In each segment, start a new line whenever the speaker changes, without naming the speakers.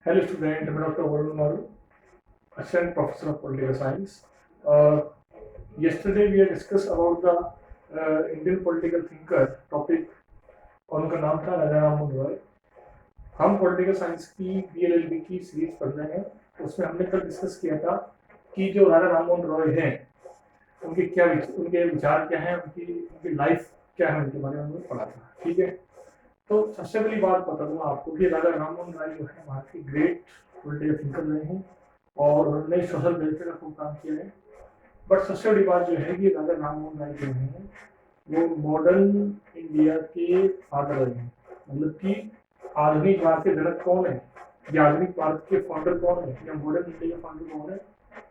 Hello student, I'm Dr. Varun Maru, Assistant Professor of Political Science. Uh, Yesterday we had discussed about the Indian political thinker topic और उनका नाम था राजा राम मोहन रॉय। हम political science की BLLB की series पढ़ रहे हैं। उसमें हमने कल डिस्कस किया था कि जो राजा राम मोहन रॉय हैं उनके विचार क्या हैं, उनकी उनकी लाइफ क्या है, उनके बारे में हमने पढ़ा था। ठीक है, तो सबसे पहली बात बता दूंगा आपको कि राजा राम मोहन राय जो है भारत के ग्रेट पॉलिटिकल थिंकर रहे हैं और उन्होंने सोशल वेलफेयर का खूब काम किया है। बट सबसे बड़ी बात जो है कि राजा राम मोहन राय जो हैं वो मॉडर्न इंडिया के फादर रहे हैं। मतलब कि आधुनिक भारत के जनक कौन है, या आधुनिक भारत के फाउंडर कौन है, या मॉडर्न इंडिया के फाउंडर कौन है,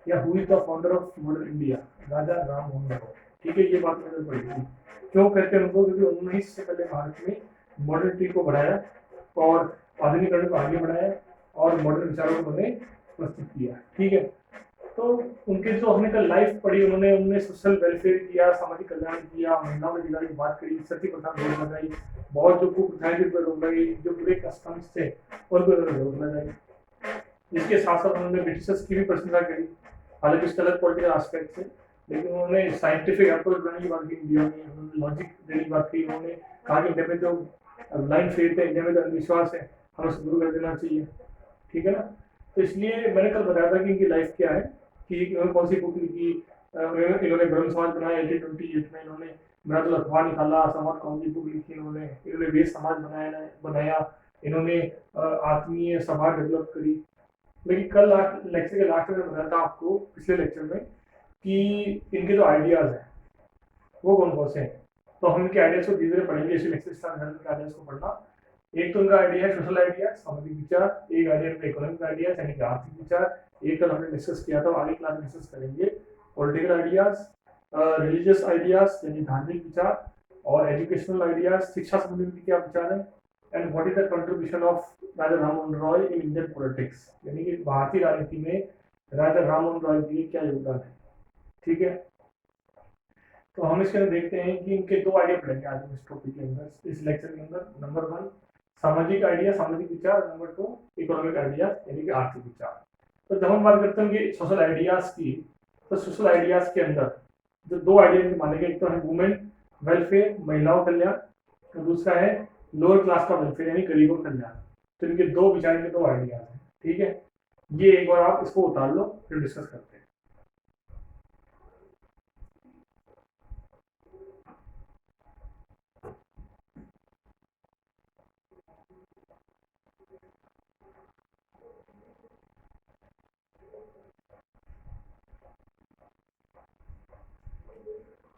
या who is the founder of modern India? Raja Ram Mohan Roy. ठीक है, ये बात मैंने पढ़ी थी। क्यों कहते हैं उनको? क्योंकि उन्होंने इससे पहले भारत में मॉडर्निटी को बढ़ाया और आधुनिकरण को आगे बढ़ाया और मॉडर्न विचारों को उन्होंने प्रस्तुत किया। ठीक है, तो उनके जो हमने कल लाइफ पढ़ी, उन्होंने सोशल वेलफेयर किया, सामाजिक कल्याण किया, महिलाओं के अधिकार की बात करी, सती प्रथा रोक लगाई, बहुत जो कुप्रथाएं थी रोक लगाई, जो बुरे कस्टम्स थे उनको रोक लगाई। इसके साथ साथ उन्होंने ब्रिटिशर्स की भी प्रशंसा करी, हालांकि उसके अलग पॉलिटिकल एस्पेक्ट थे, लेकिन उन्होंने साइंटिफिक अप्रोच बनाने की बात की इंडिया में, उन्होंने लॉजिक देने की बात की, उन्होंने कहा कि इंडिया में जो लाइन फेथ है, इंडिया में जो अंधविश्वास है, हमें उसको दूर कर देना चाहिए। ठीक है ना, तो इसलिए मैंने कल बताया था कि इनकी लाइफ क्या है, कि इन्होंने कौन सी बुक लिखी। इन्होंने ब्रह्म समाज बनाया 1828 में, इन्होंने मिराजुल अखबार निकाला, समाज कौन सी बुक लिखी इन्होंने वेद समाज बनाया, इन्होंने आत्मीय सभा डेवलप करी। लेकिन कल लेक्चर के लास्ट में बताया था आपको, पिछले लेक्चर में, कि इनके जो आइडियाज हैं वो कौन कौन से हैं। तो हम इनके आइडियाज को धीरे धीरे पढ़ेंगे, इसी लेक्चर स्टार्ट करने के आइडियाज को पढ़ना। एक तो उनका आइडिया है सोशल आइडिया, सामाजिक विचार, एक आइडिया उनका इकोनॉमिक आइडिया यानी कि आर्थिक विचार, एक कल हमने डिस्कस किया था, आगे क्लास में डिस्कस करेंगे पॉलिटिकल आइडियाज, रिलीजियस आइडियाज यानी धार्मिक विचार, और एजुकेशनल आइडियाज, शिक्षा संबंधी क्या विचार है, and what is the contribution of Raja Ram Mohan Roy in Indian politics, यानी कि भारतीय राजनीति में राजा राम मोहन रॉय जी क्या योगदान है। ठीक है, तो हम इसके अंदर देखते हैं कि इनके दो आइडिया पढ़ेंगे आज इस टॉपिक के अंदर, इस लेक्चर के अंदर। नंबर 1 सामाजिक आइडिया, सामाजिक विचार, नंबर 2 इकोनॉमिक आइडिया यानी कि आर्थिक विचार। तो जब हम बात करते हैं कि सोशल आइडियाज की, तो सोशल आइडियाज के अंदर जो दो आइडिया माने गए, एक तो है वुमेन वेलफेयर, महिलाओं कल्याण, और दूसरा है लोअर क्लास का वेलफेयर यानी गरीबों कल्याण। तो इनके दो विचार के दो आइडियाज हैं। ठीक है, ये एक बार आप इसको उतार लो, फिर डिस्कस करते हैं।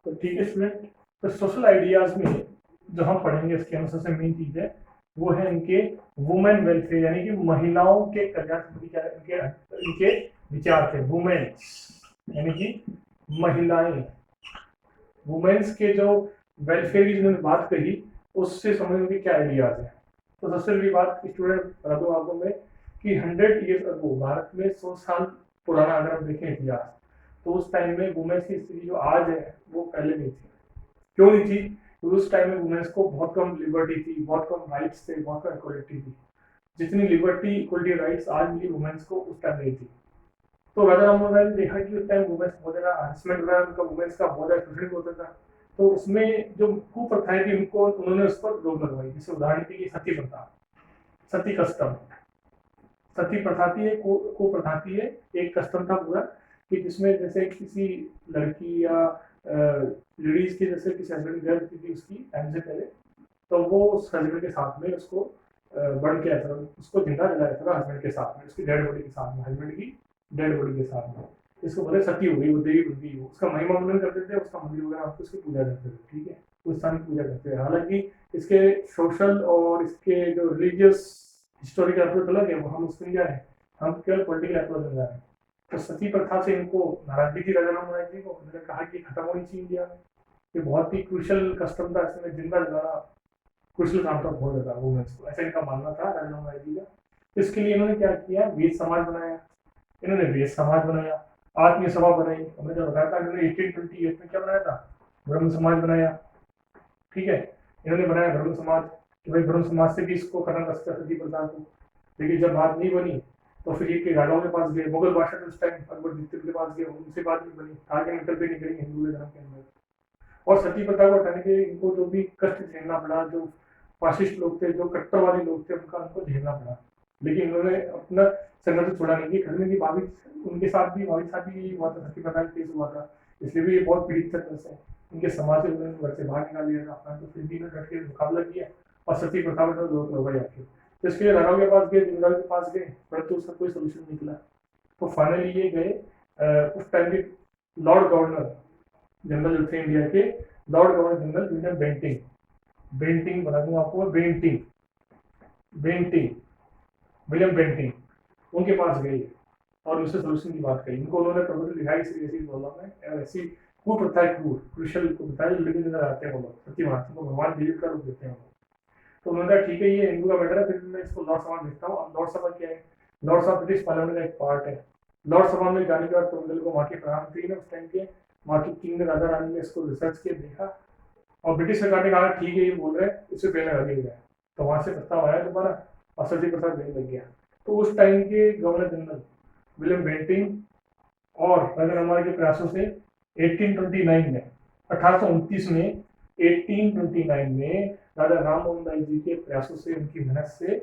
तो ठीक है स्टूडेंट, तो सोशल आइडियाज में जो हम पढ़ेंगे इसके अंदर सबसे मेन चीज है वो है इनके वुमेन वेलफेयर यानी कि महिलाओं के कल्याण संबंधी इनके इनके विचार थे। वुमेन यानी कि महिलाएं, वुमेन्स के जो वेलफेयर की जिन्होंने बात कही, उससे समझने के क्या आइडियाज है। तो सबसे बड़ी बात स्टूडेंट बता दूं आपको मैं कि 100 ईयर्स अगो, भारत में 100 साल पुराना अगर हम देखें इतिहास, तो उस टाइम में वुमेन्स की स्थिति जो आज है वो पहले नहीं थी। क्यों नहीं थी? क्योंकि उस टाइम में वुमेन्स को बहुत कम लिबर्टी थी, बहुत कम राइट्स थे, बहुत कम इक्वलिटी थी। जितनी लिबर्टी, इक्वलिटी, राइट्स आज मिली वुमेन्स को, उस टाइम नहीं थी। तो राजा राम मोहन राय ने देखा कि उस टाइम वुमेन्स बहुत ज़्यादा हरासमेंट हो रहा है, उनका वुमेन्स का बहुत ज़्यादा शोषण होता था। तो उसमें जो कुप्रथाएं थी उनको उन्होंने उस पर रोक लगवाई। जैसे उदाहरण थी कि सती प्रथा, सती कस्टम, सती प्रथा थी, एक कुप्रथा थी, एक कस्टम था पूरा, कि जिसमें जैसे किसी लड़की या लेडीज की जैसे किसी हस्बैंड की डेथ होती थी उसकी टाइम से पहले, तो वो उस हस्बैंड के साथ में उसको बर्न किया था, उसको जिंदा जलाया था हस्बैंड के साथ में, उसकी डेड बॉडी के साथ में, हस्बैंड की डेड बॉडी के साथ में। इसको बोले सती हो गई, वो देवी बन गई, वो उसका महिमा मुंडन करते थे, उसका मंदिर वगैरह उसकी पूजा करते थे। ठीक है, उस स्थान की पूजा करते थे। हालांकि इसके सोशल और इसके जो रिलीजियस हिस्टोरिकल अप्रोच अलग है, वो हम उसमें जा रहे हैं, हम केवल पॉलिटिकल अप्रोच में जा रहे हैं। तो सती प्रथा से इनको नाराजगी थी राजा राम मोहन जी को, उन्होंने कहा कि खत्म होनी चाहिए इंडिया में, ये बहुत ही क्रूशल कस्टम था, इसमें जिंदा जलाना क्रूशल काम था बहुत ज्यादा वुमेन्स को, ऐसा इनका मानना था राजा राम मोहन जी का। इसके लिए इन्होंने क्या किया, वेद समाज बनाया, इन्होंने वेद समाज बनाया, आत्मीय सभा बनाई। हमने जो बताया था इन्होंने 1828 में क्या बनाया था, ब्रह्म समाज बनाया। ठीक है, इन्होंने बनाया ब्रह्म समाज कि भाई ब्रह्म समाज से भी इसको करना सकता सती प्रथा को। लेकिन जब बात नहीं बनी तो फिर ये राजाओं के पास गए, मुगल बादशाह उस टाइम अकबर द्वितीय के पास गए, उनसे बात नहीं बनी, कहा कि इंटरफेयर नहीं करेंगे हिंदू धर्म के अंदर। और सती प्रथा को हटाने के इनको जो भी कष्ट झेलना पड़ा, जो फाशिस्ट लोग थे, जो कट्टरवादी लोग थे, उनका उनको झेलना पड़ा, लेकिन उन्होंने अपना संघर्ष छोड़ा नहीं। घर में भी भाभी, उनके साथ भी भाभी साथ भी यही हुआ था, सती प्रथा केस हुआ था, इसलिए भी ये बहुत पीड़ित थे तरह से। उनके समाज से उन्होंने घर से बाहर निकाल दिया था अपना, तो फिर भी उन्होंने डट के मुकाबला किया और सती प्रथा पर रोक लगाई आके। तो इसके लिए राजाओं के पास गए, जमींदारों के पास गए, परंतु उसका कोई सोल्यूशन निकला। तो फाइनली ये गए उस टाइम के लॉर्ड गवर्नर जनरल जो थे इंडिया के, lord governor general William Bentinck, Bentinck बता दूं आपको, बेंटिंग, बेंटिंग, विलियम बेंटिंग, उनके पास गई और उससे सोल्यूशन की बात कही। इनको उन्होंने प्रपोजल दिखाई ऐसी प्रॉब्लम है और ऐसी कुप्रथा है, क्रूशल कुप्रथा है, लेकिन नजर आते हैं वो लोग, सत्य महात्मा को भगवान देव का रूप देते हैं। तो उन्होंने कहा ठीक है ये हिंदू का मैटर है, फिर मैं इसको लॉर्ड सभा में भेजता हूँ। अब लॉर्ड सभा क्या है? लॉर्ड सभा ब्रिटिश पार्लियामेंट का एक पार्ट है। लॉर्ड सभा में जाने के बाद प्रपोजल को वहाँ के प्रधानमंत्री ने, उस टाइम के वहाँ की किंग ने, राजा रानी ने इसको रिसर्च किया, देखा और ब्रिटिश सरकार ने कहा ठीक है ये बोल रहे हैं, इसे पहले लगा दिया जाए। तो वहां से प्रस्ताव आया दोबारा और सती प्रथा देने लग गया। तो उस टाइम के गवर्नर जनरल विलियम बेंटिंग और राजा राममोहन के प्रयासों से 1829 में, 1829 में 1829 में राजा राममोहन राय जी के प्रयासों से, उनकी मेहनत से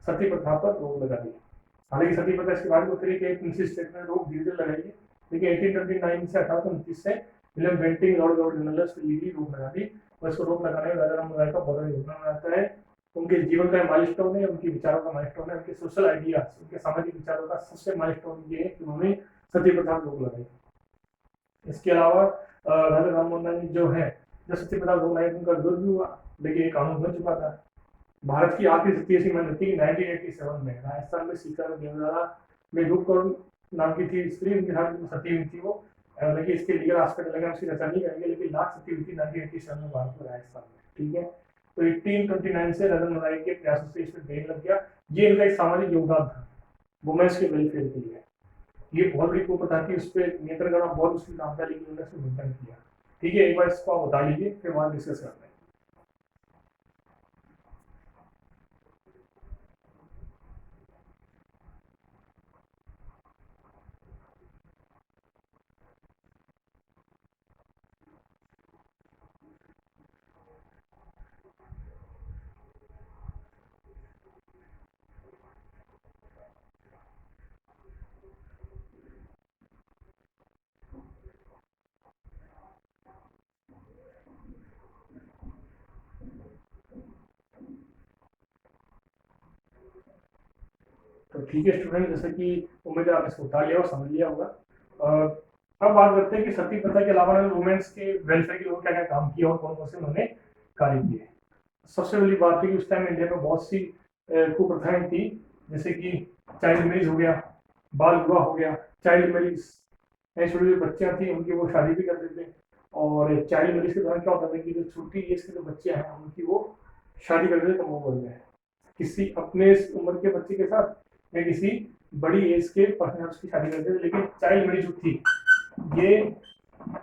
सती प्रथा पर रोक लगा दी। हालांकि सती प्रथा इसके बाद में के प्रिंसेस स्टेट में रोक धीरे धीरे लगाई है, लेकिन 1829 से 1829 से William Bentinck lord governor general से लीगली रोक लगा दी। और इसको रोक लगाने में राजा राममोहन राय का बहुत बड़ा योगदान रहता है। उनके जीवन का माइलस्टोन है, उनके विचारों का माइलस्टोन है, उनके सोशल आइडियाज, उनके सामाजिक विचारों का सबसे माइलस्टोन ये है कि उन्होंने सती प्रथा रोक लगाई। इसके अलावा राजा राममोहन राय जो है, जब सती प्रथा रोक लगाई उनका विरोध भी हुआ, लेकिन ये कानून बन चुका था। भारत की आखिरी सती ऐसी मानी थी 1987 में राजस्थान में सीकर देवदारा में रूप कौर नाम की थी स्त्री, उनके साथ सती हुई थी वो। हालांकि इसके लीगल एस्पेक्ट लगे उसकी चर्चा नहीं करेंगे, लेकिन लास्ट सती हुई थी 1987 में भारत में राजस्थान में। ठीक है, तो 1829 से राजा राममोहन राय के प्रयासों से इसमें बैन लग गया। ये इनका एक सामाजिक योगदान था वुमेन्स के वेलफेयर के लिए। ये बहुत बड़ी कुप्रथा थी, उस पर नियंत्रण करना बहुत मुश्किल काम था, लेकिन उन्होंने उसमें नियंत्रण किया। ठीक है, एक बार इसको आप बता लीजिए, फिर वहां डिस्कस करते हैं। तो ठीक है स्टूडेंट, जैसे कि उम्मीद है आपने इसको उठा लिया और समझ लिया होगा। अब बात करते हैं कि सती प्रथा के अलावा वुमेन्स के वेलफेयर के लिए क्या क्या काम किया और कौन कौन से उन्होंने कार्य किए। सबसे बड़ी बात है कि उस टाइम इंडिया में बहुत सी कुप्रथाएं थी, जैसे कि चाइल्ड मैरिज हो गया, बाल विवाह हो गया, चाइल्ड मैरिज, छोटी छोटी बच्चियां थी उनकी वो शादी भी करते थे। और चाइल्ड मैरिज के दौरान क्या होता था कि जो छोटी एज के जो बच्चे हैं उनकी वो शादी करते थे कम उम्र में, किसी अपने उम्र के बच्चे के साथ या किसी बड़ी एज के पर्सन की शादी करते थे। लेकिन चाइल्ड मैरिज जो थी, ये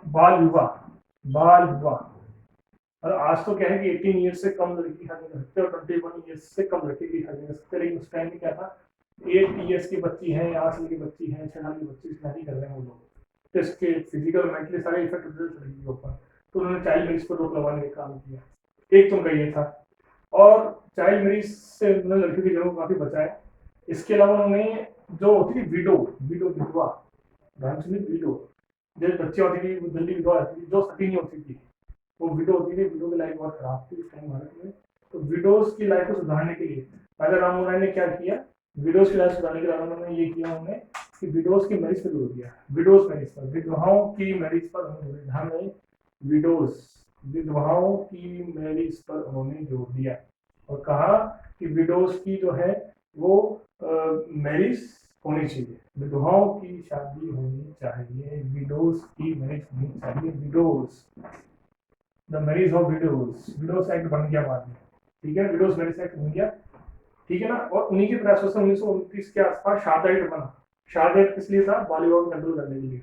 बाल विवाह, बाल विवाह, और आज तो क्या है कि 18 ईयर्स से कम लड़की शादी कर सकते और 21 ईयर्स से कम लड़के की शादी कर सकते। लेकिन उस टाइम में क्या था, 8 ईयर्स की बच्ची है, 8 साल की बच्ची है, 6 साल की बच्ची शादी कर रहे हैं वो लोग, तो इसके फिजिकल मेंटली सारे इफेक्ट होते थे लड़की के ऊपर। तो उन्होंने चाइल्ड मैरिज पर रोक लगाने का काम किया। एक तो उनका ये था, और चाइल्ड मैरिज से उन्होंने लड़कियों की जरूरत काफी बचाया। इसके अलावा उन्होंने जो होती थी विडो, विडो विधवा, ध्यान सुनिए, विडो जो बच्ची होती थी वो जल्दी विधवा होती थी, जो सती नहीं होती थी वो विडो होती थी। विडो की लाइफ बहुत खराब थी उस टाइम भारत में। तो विडोज की लाइफ को सुधारने के लिए राजा राममोहन राय ने क्या किया, विडोज की लाइफ सुधारने के लिए उन्होंने ये किया उन्होंने कि विडोज की मैरिज पर जोर दिया। विडोज मैरिज पर, विधवाओं की मैरिज पर उन्होंने ध्यान में, विडोज, विधवाओं की मैरिज पर उन्होंने जोर दिया और कहा कि विडोज की जो है वो मैरिज होनी चाहिए, विधवाओं की शादी होनी चाहिए, विडोज की मैरिज होनी चाहिए, widows, the marriage of widows, widows act बन गया बाद में। ठीक है, विडोज मैरिज एक्ट बन गया, ठीक है ना। और उन्हीं के प्रयासों से 1929 के आसपास शारदा एक्ट बना। शारदा एक्ट किस लिए था, बाल विवाह को कंट्रोल करने के लिए।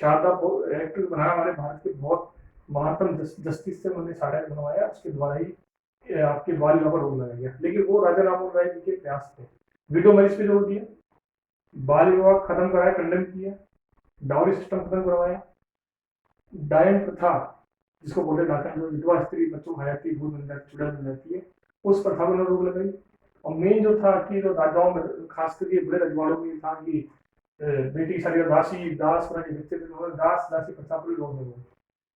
शारदा एक्ट बना हमारे भारत के बहुत महानतम जस्टिस से उन्होंने शारदा एक्ट बनवाया, उसके द्वारा ही आपके बाल विवाह पर रोक लगाया गया। लेकिन वो राजा राममोहन राय जी के प्रयास थे, विडो मैरिज पे जोर दिया, बाल विवाह खत्म कराया, कंडेम किया, डाउरी सिस्टम खत्म करवाया, डायन प्रथा जिसको बोलते डाकन, जो विधवा स्त्री बच्चों को हयाती भूत बन जाती, चुड़ैल बन जाती है, उस प्रथा को रोक लगाई। और मेन जो था कि जो राजाओं में खास करके बड़े रजवाड़ों में था कि बेटी सारी दासी दास बना के बच्चे थे, दास दासी प्रथा पर रोक लगाई,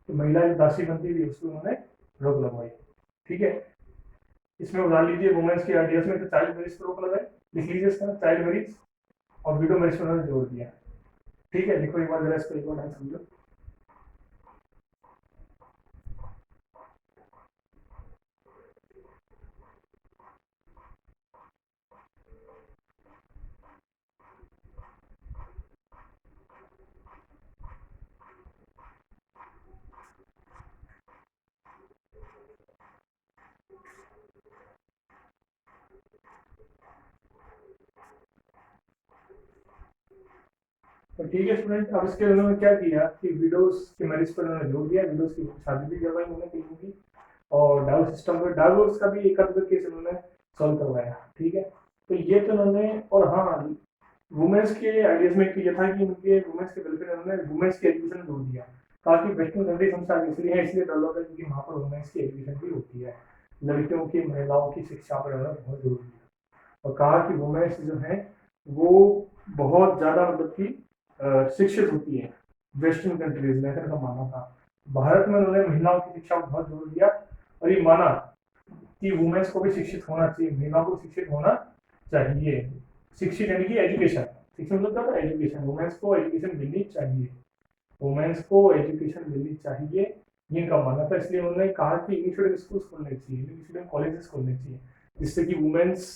तो महिला जो दासी बनती थी उसको उन्होंने रोक लगवाई। ठीक है, इसमें उदाहरण लीजिए वुमेन्स के आइडियाज में तो चाइल्ड मैरिज पर रोक लगाई, लिख लीजिए इसका चाइल्ड मैरिज, और विडो मैरिज पर उन्होंने जोर दिया। ठीक है, लिखो एक बार जरा इसको, एक बार ढंग समझो। तो ठीक है स्टूडेंट, अब इसके उन्होंने क्या किया कि विडोज के मैरिज पर उन्होंने जोर दिया, विडोज की शादी भी करवाई उन्होंने तीनों की, और डाइवोर्स सिस्टम पर डाइवोर्स का भी एक आध केस उन्होंने सॉल्व करवाया। ठीक है, तो ये तो उन्होंने, और हाँ वुमेन्स के आइडियाज में ये था कि उनके वुमेन्स के वेलफेयर उन्होंने वुमेन्स की एजुकेशन जोर दिया, ताकि वेस्टर्न कंट्रीज हमसे आगे इसलिए है, इसलिए डेवलप है क्योंकि वहाँ पर वुमेन्स की एजुकेशन भी होती है, लड़कियों की महिलाओं की शिक्षा पर उन्होंने बहुत जोर दिया, और कहा कि वुमेन्स जो है वो बहुत ज़्यादा मतलब कि शिक्षित होती है वेस्टर्न कंट्रीज में, ऐसा उनका मानना था। भारत में उन्होंने महिलाओं की शिक्षा को बहुत जोर दिया, और ये माना कि वुमेन्स को भी शिक्षित होना चाहिए, महिलाओं को शिक्षित होना चाहिए। शिक्षित यानी कि एजुकेशन, शिक्षण मतलब क्या था, एजुकेशन, वुमेन्स को एजुकेशन मिलनी चाहिए, वुमेन्स को एजुकेशन मिलनी चाहिए, ये इनका मानना था। इसलिए उन्होंने कहा कि इंग्लिश मीडियम स्कूल खोलने चाहिए, इंग्लिश मीडियम कॉलेजेस खोलने चाहिए, जिससे कि वुमेन्स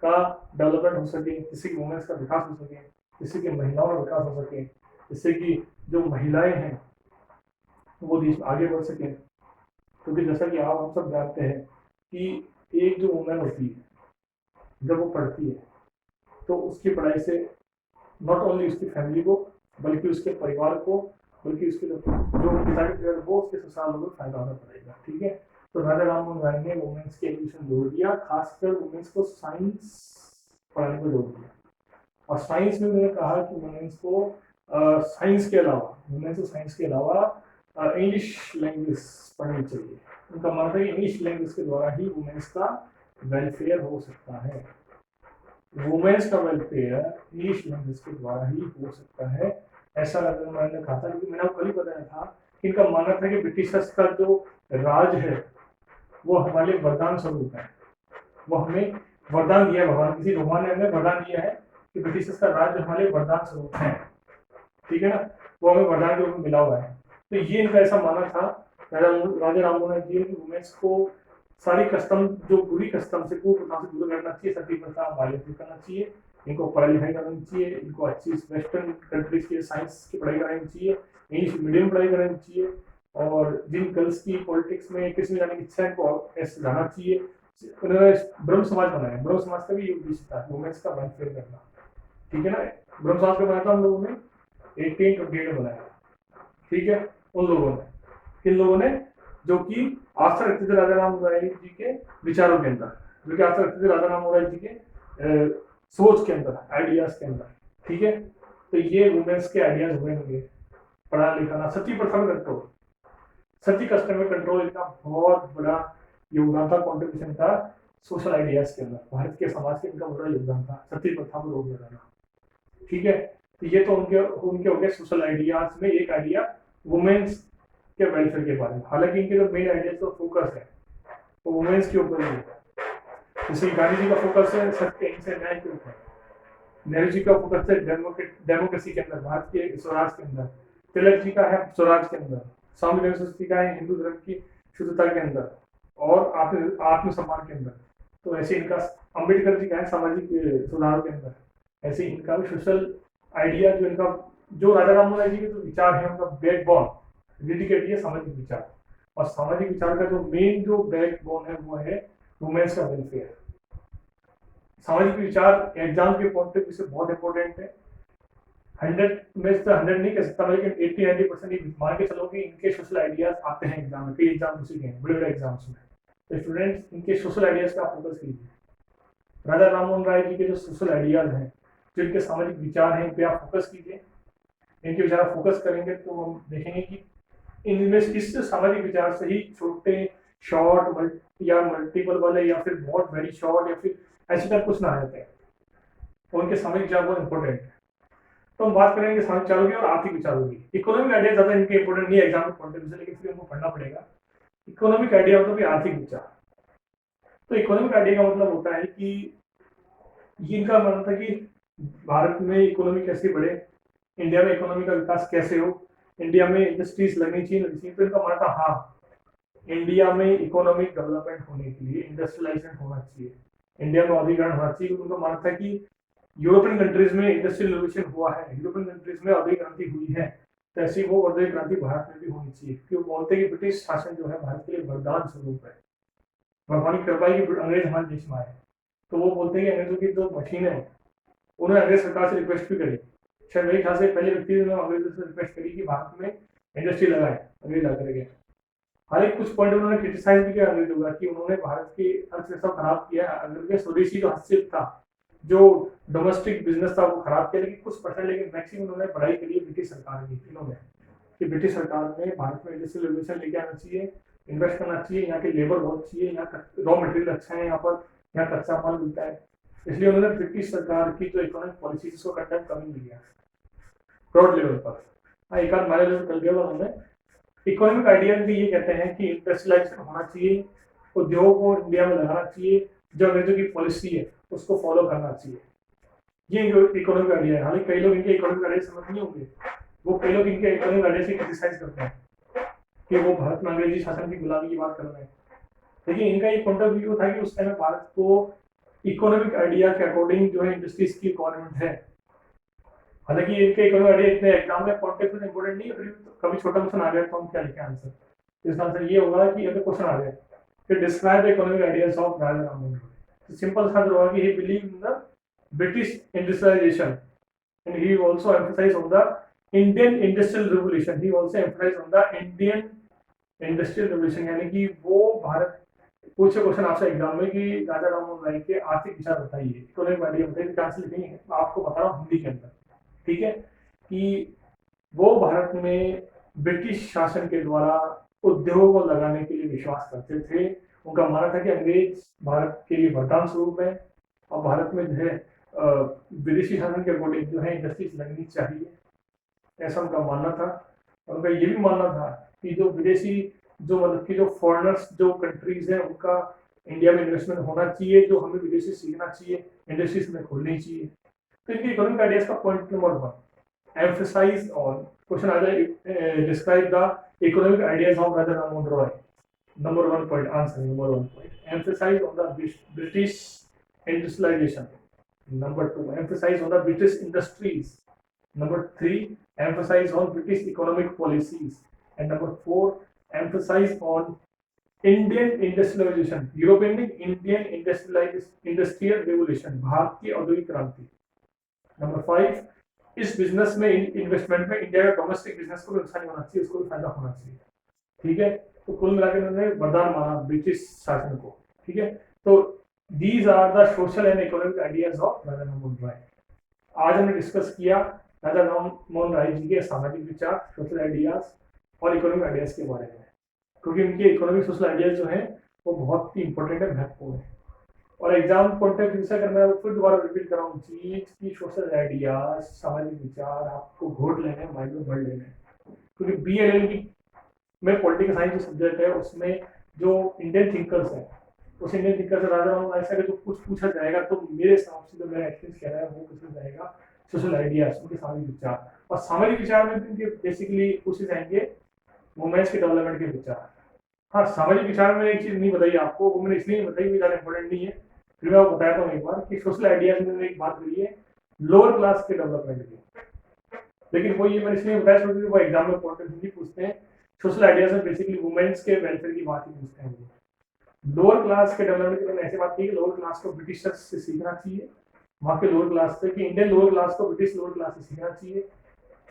का डेवलपमेंट हो सके, जिससे कि वुमेन्स का विकास हो सके, जिससे कि महिलाओं का विकास हो सके, जिससे कि जो महिलाएं हैं वो देश में आगे बढ़ सके। क्योंकि जैसा कि आप हम सब जानते हैं कि एक जो वुमेन होती है जब वो पढ़ती है तो उसकी पढ़ाई से नॉट ओनली उसकी फैमिली को, बल्कि उसके परिवार को, बल्कि उसके जो पिता के पेड़ वो उसके ससुराल को फायदा होना पड़ेगा। ठीक है, तो राजा राम मोहन राय ने वुमेन्स के एजुकेशन जोड़ दिया, खासकर वुमेन्स को साइंस पढ़ाने को जोड़ दिया, और साइंस में उन्होंने कहा कि वुमेन्स को साइंस के अलावा, वुमेन्स को साइंस के अलावा इंग्लिश लैंग्वेज पढ़नी चाहिए। उनका मानना है कि इंग्लिश लैंग्वेज के द्वारा ही वुमेन्स का वेलफेयर हो सकता है, वुमेन्स का वेलफेयर इंग्लिश लैंग्वेज के द्वारा ही हो सकता है, ऐसा मैंने कहा था। क्योंकि मैंने आपको कल बताया था कि इनका मानना था कि ब्रिटिशर्स का जो राज है वो हमारे वरदान स्वरूप है, वो हमें वरदान दिया है भगवान, किसी भगवान ने हमें वरदान दिया है कि ब्रिटिशर्स का राज हमारे वरदान स्वरूप है। ठीक है ना, वो हमें वरदान के रूप में मिला हुआ है। तो ये इनका ऐसा मानना था राजा राम मोहन जी की वुमेन्स को सारी कस्टम, जो बुरी कस्टम से कुप्रथा से दूर करना चाहिए, सती प्रथा बालिक करना चाहिए, इनको पढ़ाई लिखाई करानी चाहिए, इनको अच्छी वेस्टर्न कंट्रीज के साइंस की पढ़ाई करानी चाहिए, इंग्लिश मीडियम पढ़ाई करानी चाहिए, और जिन गर्ल्स की पॉलिटिक्स में किसी में जाने की इच्छा है इनको ऐसे जाना चाहिए। उन्होंने ब्रह्म समाज बनाया, ब्रह्म समाज का भी उद्देश्य था वुमेन्स का वेलफेयर करना। ठीक है ना, ब्रह्म समाज का बनाया था हम लोगों ने 1828 में बनाया। ठीक है, उन लोगों ने, किन लोगों ने, जो कि आस्था रखते थे राजा राम मोहन राय जी के विचारों के अंदर, जो कि आस्था रखते थे राजा राम मोहन राय जी के सोच के अंदर, आइडियाज के अंदर। ठीक है, तो ये वुमेन्स के आइडियाज हुए होंगे, पढ़ा लिखाना, सती प्रथा में कंट्रोल, सती कस्टम में कंट्रोल, इनका बहुत बड़ा योगदान था, कॉन्ट्रीब्यूशन था सोशल आइडियाज के अंदर, भारत के समाज के इनका बड़ा योगदान था सती प्रथा को रोक लगाना। ठीक है, तो ये तो उनके उनके हो गए सोशल आइडियाज में एक आइडिया वुमेन्स के वेलफेयर के बारे में। हालांकि इनके जो मेन आइडियाज तो फोकस है वो वुमेन्स के ऊपर ही है। जैसे गांधी जी का फोकस है सत्य अहिंसा न्याय के ऊपर, नेहरू जी का फोकस है डेमोक्रेसी के अंदर, भारत के स्वराज के अंदर, तिलक जी का है स्वराज के अंदर, स्वामी विवेकानंद सरस्वती का है हिंदू धर्म की शुद्धता के अंदर और आत्मसम्मान के अंदर। तो ऐसे इनका, अम्बेडकर जी का है सामाजिक सुधारों के अंदर। ऐसे इनका भी सोशल आइडिया, जो इनका, जो राजा राम मोहन जी के जो विचार है उनका बैकबोन डेडिकेट है सामाजिक विचार, और सामाजिक विचार का जो मेन जो बैकबोन है वो है वुमेन्स का वेलफेयर। सामाजिक विचार एग्जाम के पॉइंट ऑफ व्यू से बहुत इंपॉर्टेंट है। 100 में से 100 नहीं कह सकता, लेकिन 80-90% मान के चलो कि इनके सोशल आइडियाज आते हैं एग्जाम में, कई एग्जाम उसी के हैं, बड़े बड़े एग्जाम्स में। तो स्टूडेंट्स इनके सोशल आइडियाज का फोकस कीजिए, राजा राममोहन राय जी के जो सोशल आइडियाज हैं, जो इनके सामाजिक विचार हैं, इन पे आप फोकस कीजिए। इनके विचार आप फोकस करेंगे तो हम देखेंगे कि इनमें इस सामाजिक विचार से ही छोटे शॉर्ट या मल्टीपल वाले या फिर बहुत वेरी शॉर्ट या फिर ऐसे टाइप कुछ ना आ जाते हैं, और उनके सामाजिक विचार बहुत इंपॉर्टेंट है। तो हम बात करेंगे सामाजिक विचारों की और आर्थिक विचारों की। इकोनॉमिक आइडिया ज्यादा इनके इंपॉर्टेंट नहीं है एग्जाम में पॉइंट से, लेकिन फिर हमको पढ़ना पड़ेगा। इकोनॉमिक आइडिया मतलब आर्थिक विचार। तो इकोनॉमिक आइडिया का मतलब होता है कि इनका मानना था कि भारत में इकोनॉमी कैसे बढ़े, इंडिया में इकोनॉमी का विकास कैसे हो, इंडिया में इंडस्ट्रीज लगनी चाहिए। तो इनका मानना था हाँ, इंडिया में इकोनॉमिक डेवलपमेंट होने के लिए इंडस्ट्रियलाइजेशन होना चाहिए, इंडिया में औद्योगिकरण होना चाहिए। उनका मानना था कि यूरोपियन कंट्रीज में इंडस्ट्रियल रिवोल्यूशन हुआ है, यूरोपियन कंट्रीज में औद्योगिक क्रांति हुई है, तो ऐसी वो औद्योगिक क्रांति भारत में भी होनी चाहिए। क्योंकि वो बोलते हैं कि ब्रिटिश शासन जो है भारत के लिए वरदान स्वरूप है, भगवान की कृपा की अंग्रेज हमारे देश में आए। तो वो बोलते हैं कि अंग्रेजों की जो मशीन है, उन्होंने अंग्रेज सरकार से रिक्वेस्ट भी करी, शायद मेरे ख्याल से पहले व्यक्ति ने अंग्रेजों से रिक्वेस्ट करी कि भारत में इंडस्ट्री लगाए, अंग्रेज आकर के। हालांकि कुछ पॉइंट उन्होंने क्रिटिसाइज भी किया अंग्रेजों का कि उन्होंने भारत की अर्थव्यवस्था खराब किया, अगर के स्वदेशी जो हस्तशिल्प था, जो डोमेस्टिक बिजनेस था, वो खराब किया। लेकिन कुछ परसेंट, लेकिन मैक्सिमम उन्होंने पढ़ाई करी ब्रिटिश सरकार की इन्होंने, कि ब्रिटिश सरकार ने भारत में इंडस्ट्रियल रेवोल्यूशन लेके आना चाहिए, इन्वेस्ट करना चाहिए, यहाँ के लेबर बहुत चाहिए, यहाँ का रॉ मटेरियल अच्छा है, यहाँ पर यहाँ कच्चा माल मिलता है। इसलिए उन्होंने ब्रिटिश सरकार की जो इकोनॉमिक पॉलिसी उसको कंडेम कमी लिया ब्रॉड लेवल पर। हाँ, एक आध माइनर लेवल कर दिया उन्होंने। इकोनॉमिक आइडिया भी ये कहते हैं कि इंडस्ट्रियलाइजेशन होना चाहिए, उद्योग को इंडिया में लगाना चाहिए, जो अंग्रेजों की पॉलिसी है उसको फॉलो करना चाहिए। ये इकोनॉमिक आइडिया है। हालांकि कई लोग इनके इकोनॉमिक आइडिया समझ नहीं होंगे, वो कई लोग इनके इकोनॉमिक आइडिया से क्रिटिसाइज करते हैं कि वो भारत में अंग्रेजी शासन की गुलामी की बात कर रहे हैं। लेकिन इनका ये पॉइंट ऑफ व्यू था कि उस टाइम में भारत को इकोनॉमिक आइडिया के अकॉर्डिंग जो है इंडस्ट्रीज की रिक्वायरमेंट है। हालांकि इनके इकोनॉमिक आइडिया इतने एग्जाम में कॉन्टेक्स्ट में इंपॉर्टेंट नहीं है, फिर कभी छोटा क्वेश्चन आ गया तो हम क्या लिखे आंसर। तो इसका आंसर ये होगा कि अगर क्वेश्चन आ गया कि describe the economic ideas of Raja Rammohan Roy, तो सिंपल सा होगा कि he believe in the British industrialisation and he also emphasized on the Indian industrial revolution. He also emphasized on the Indian industrial revolution, यानी कि वो भारत पूछे क्वेश्चन आपसे एग्जाम में कि राजा राममोहन राय के आर्थिक विचार बताइए, इकोनॉमिक आइडिया बताइए, क्या लिखेंगे आपको बता रहा हूँ हिंदी के अंदर, ठीक है, कि वो भारत में ब्रिटिश शासन के द्वारा उद्योगों को लगाने के लिए विश्वास करते थे। उनका मानना था कि अंग्रेज भारत के लिए वरदान स्वरूप है और भारत में जो है विदेशी शासन के अकॉर्डिंग जो है इंडस्ट्रीज लगनी चाहिए, ऐसा उनका मानना था। और उनका ये भी मानना था कि जो विदेशी जो मतलब कि जो फॉरेनर्स जो कंट्रीज हैं उनका इंडिया में इन्वेस्टमेंट होना चाहिए, जो हमें विदेशी सीखना चाहिए, इंडस्ट्रीज में खोलनी चाहिए। तो इनके इकोनॉमिक आइडियाज का point number 1, emphasize on, question आ जाए describe the economic ideas of Raja Rammohan Roy. Number 1 point answer, number 1 point emphasize on the British industrialization. Number 2, emphasize on the British industries. Number 3, emphasize on British economic policies. And number 4, emphasize on Indian industrialization. European Indian industrial revolution. Bharat की औद्योगिक क्रांति. Number 5, इस business में investment में India का domestic business को भी नुकसान नहीं होना चाहिए, उसको भी फायदा होना चाहिए, ठीक है। तो कुल मिलाकर उन्होंने वरदान माना ब्रिटिश शासन को, ठीक है। तो These are the social and economic ideas of राजा राममोहन राय। आज हमने डिस्कस किया राजा राममोहन राय जी के सामाजिक विचार, सोशल आइडियाज और इकोनॉमिक आइडियाज के बारे में, क्योंकि उनके इकोनॉमिक सोशल आइडियाज जो हैं वो बहुत ही इंपॉर्टेंट है, महत्वपूर्ण है। और एग्जाम पॉइंट ऑफ व्यू से अगर मैं फिर दोबारा रिपीट कर रहा हूँ चीज की सोशल आइडियाज, सामाजिक विचार आपको घोट लेने हैं, माइंड में भर लेने हैं, क्योंकि BLLB में पॉलिटिकल साइंस जो सब्जेक्ट है उसमें जो इंडियन थिंकर्स हैं, उस इंडियन थिंकर से राजा राममोहन राय से अगर जो कुछ पूछा जाएगा तो मेरे हिसाब से जो मेरा एक्सपीरियंस कह रहा है वो पूछा जाएगा सोशल आइडियाज, उनके सामाजिक विचार। और सामाजिक विचार में भी उनके बेसिकली पूछे जाएंगे वुमेन्स के डेवलपमेंट के विचार। हाँ, सामाजिक विचार में एक चीज नहीं बताई आपको, वो मैंने इसलिए बताई, ज़्यादा इंपॉर्टेंट नहीं है, फिर मैं आपको बताता हूँ एक बार कि सोशल आइडियाज में एक बात करी है लोअर क्लास के डेवलपमेंट की, लेकिन वो ये मैंने इसलिए बताया क्योंकि वो एग्जाम में पॉइंट पूछते हैं। सोशल आइडियाज में बेसिकली वुमेन्स के वेलफेयर की बात ही पूछते हैं। लोअर क्लास के डेवलपमेंट की मैंने ऐसी बात की कि लोअर क्लास को ब्रिटिशर्स से सीखना चाहिए, वहाँ के लोअर क्लास से, कि इंडियन लोअर क्लास को ब्रिटिश लोअर क्लास से सीखना चाहिए,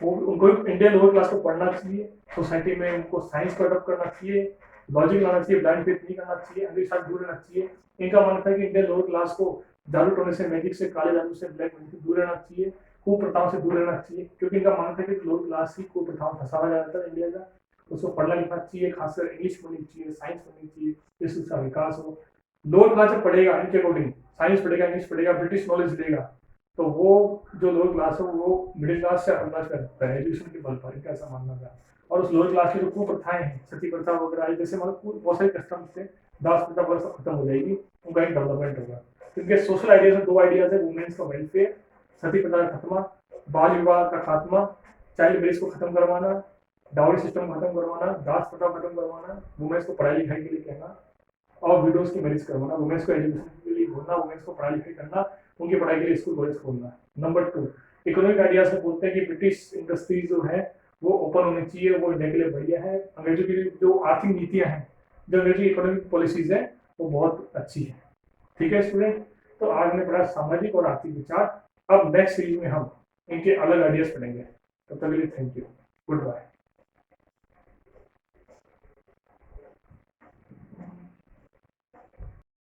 वो उनको इंडियन लोअर क्लास को पढ़ना चाहिए, सोसाइटी में उनको साइंस को अडॉप्ट करना चाहिए, लॉजिक लाना चाहिए, ब्लाइंड फेथ नहीं करना चाहिए, अंधविश्वास दूर रहना चाहिए। इनका मानना है कि इंडियन लोअर क्लास को जादू टोने से, मैजिक से, काले जादू से, ब्लैक मैजिक से दूर रहना चाहिए, कुप्रथाओं से दूर रहना चाहिए, क्योंकि इनका मानना था कि लोअर क्लास ही कुप्रथाओं में फंसाया जाता है इंडिया का। उसको पढ़ना लिखना चाहिए, खासकर इंग्लिश पढ़नी चाहिए, साइंस पढ़नी चाहिए, जिससे उसका विकास हो। लोअर क्लास जब पढ़ेगा इनके अकॉर्डिंग, साइंस पढ़ेगा, इंग्लिश पढ़ेगा, ब्रिटिश नॉलेज लेगा, तो वो जो लोअर क्लास है वो मिडिल क्लास से अपर क्लास करता है एजुकेशन के बल पर, इनका ऐसा मानना था। और उस लोअर क्लास की जो कुप्रथाएं हैं, सती प्रथा वगैरह, जैसे मतलब बहुत सारे कस्टम्स थे, दास प्रथा वगैरह सब खत्म हो जाएगी, उनका एक डेवलपमेंट होगा। क्योंकि सोशल आइडियाज में दो आइडियाज है, वुमेन्स का वेलफेयर, सती प्रथा का खात्मा, बाल विवाह का खात्मा, चाइल्ड मैरिज को खत्म करवाना, डाउरी सिस्टम खत्म करवाना, दास प्रथा खत्म करवाना, वुमेन्स को पढ़ाई लिखाई के लिए कहना, और विडोज की मैरिज करवाना, वुमेन्स को एजुकेशन के लिए बोलना, वुमेन्स को पढ़ाई लिखाई करना, उनकी पढ़ाई के लिए स्कूल कॉलेज खोलना। नंबर 2, इकोनॉमिक आइडियाज में बोलते हैं कि ब्रिटिश इंडस्ट्रीज जो है वो ओपन होनी चाहिए, वो इंडिया के लिए बढ़िया है। अंग्रेजों की जो आर्थिक नीतियां हैं, जो अंग्रेजी इकोनॉमिक पॉलिसीज है, वो बहुत अच्छी है। ठीक है स्टूडेंट, तो आज हमने पढ़ा सामाजिक और आर्थिक विचार। अब नेक्स्ट सीरीज में हम इनके अलग आइडियाज पढ़ेंगे। तब तक के लिए थैंक यू, गुड बाय।